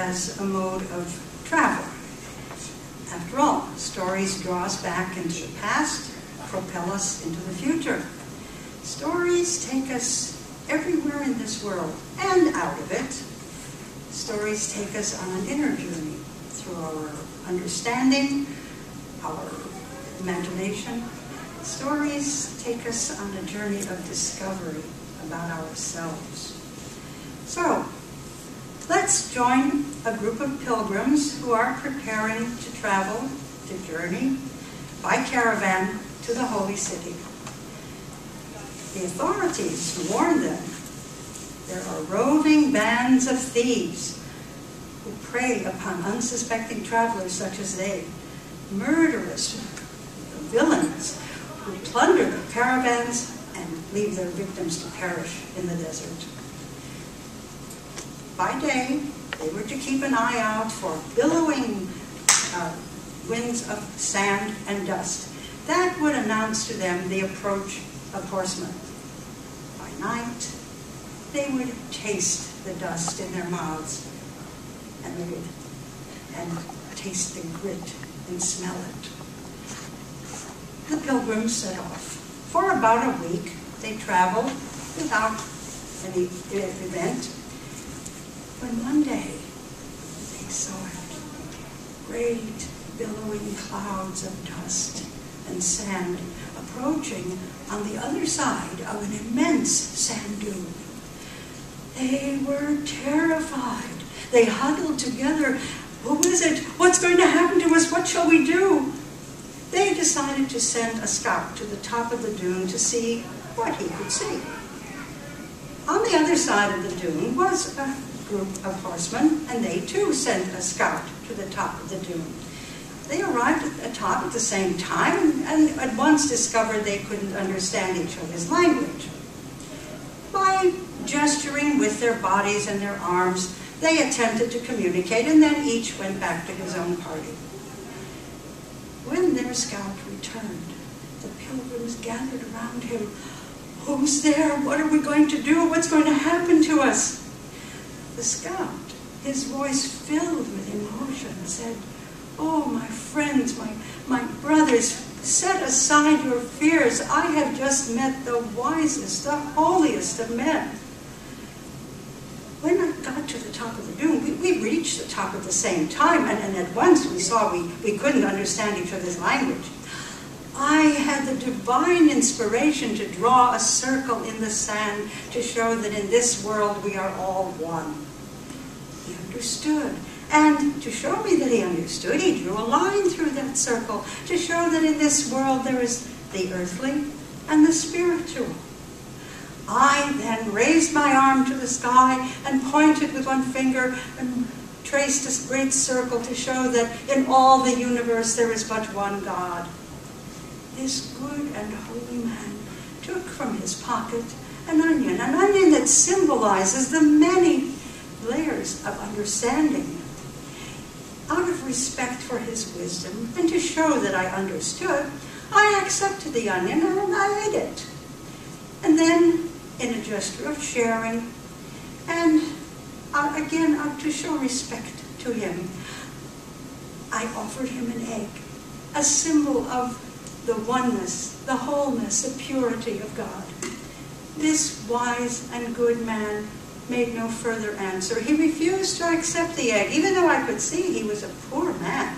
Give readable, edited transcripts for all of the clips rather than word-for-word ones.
as a mode of travel. After all, stories draw us back into the past, propel us into the future. Stories take us everywhere in this world and out of it. Stories take us on an inner journey through our understanding, our imagination. Stories take us on a journey of discovery about ourselves. So, let's join a group of pilgrims who are preparing to travel, to journey, by caravan to the holy city. The authorities warn them there are roving bands of thieves who prey upon unsuspecting travelers such as they, murderous villains who plunder the caravans and leave their victims to perish in the desert. By day, they were to keep an eye out for billowing winds of sand and dust. That would announce to them the approach of horsemen. By night, they would taste the dust in their mouths and taste the grit and smell it. The pilgrims set off. For about a week, they traveled without any event. When one day, they saw it, great billowing clouds of dust and sand approaching on the other side of an immense sand dune. They were terrified. They huddled together. Who is it? What's going to happen to us? What shall we do? They decided to send a scout to the top of the dune to see what he could see. On the other side of the dune was a group of horsemen, and they too sent a scout to the top of the dune. They arrived at the top at the same time and at once discovered they couldn't understand each other's language. By gesturing with their bodies and their arms, they attempted to communicate, and then each went back to his own party. When their scout returned, the pilgrims gathered around him. Who's there? What are we going to do? What's going to happen to us? The scout, his voice filled with emotion, said, "Oh, my friends, my brothers, set aside your fears. I have just met the wisest, the holiest of men." When I got to the top of the dune, we reached the top at the same time, and at once we saw we couldn't understand each other's language. I had the divine inspiration to draw a circle in the sand to show that in this world we are all one. He understood. And to show me that he understood, he drew a line through that circle to show that in this world there is the earthly and the spiritual. I then raised my arm to the sky and pointed with one finger and traced a great circle to show that in all the universe there is but one God. This good and holy man took from his pocket an onion that symbolizes the many layers of understanding. Out of respect for his wisdom and to show that I understood, I accepted the onion and I ate it. And then, in a gesture of sharing, and again to show respect to him, I offered him an egg, a symbol of the oneness, the wholeness, the purity of God. This wise and good man made no further answer. He refused to accept the egg, even though I could see he was a poor man.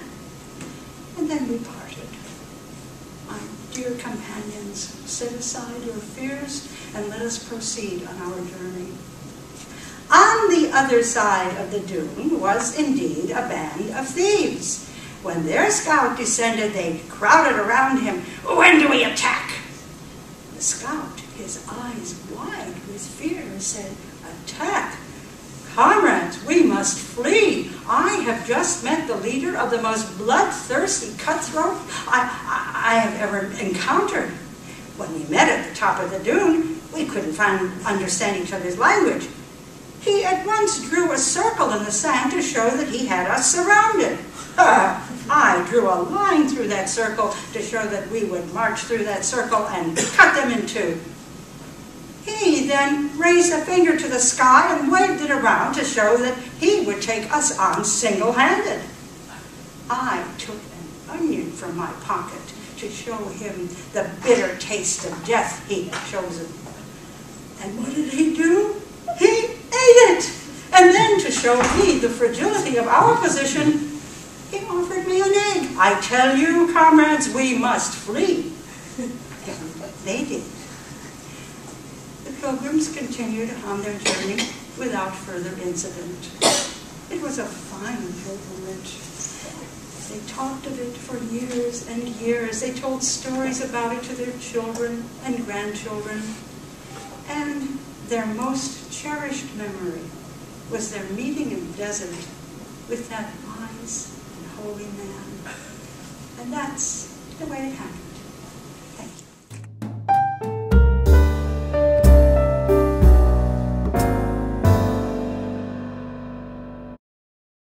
And then we parted. My dear companions, set aside your fears and let us proceed on our journey. On the other side of the dune was indeed a band of thieves. When their scout descended, they crowded around him. "When do we attack?" The scout, his eyes wide with fear, said, "Attack? Comrades, we must flee. I have just met the leader of the most bloodthirsty cutthroat I have ever encountered. When we met at the top of the dune, we couldn't understand each other's language. He at once drew a circle in the sand to show that he had us surrounded. I drew a line through that circle to show that we would march through that circle and cut them in two. He then raised a finger to the sky and waved it around to show that he would take us on single-handed. I took an onion from my pocket to show him the bitter taste of death he had chosen. And what did he do? He ate it! And then to show me the fragility of our position, he offered me an egg. I tell you, comrades, we must flee. And they did. The pilgrims continued on their journey without further incident. It was a fine pilgrimage. They talked of it for years and years. They told stories about it to their children and grandchildren. And their most cherished memory was their meeting in the desert with that wise and holy man. And that's the way it happened. Thank you.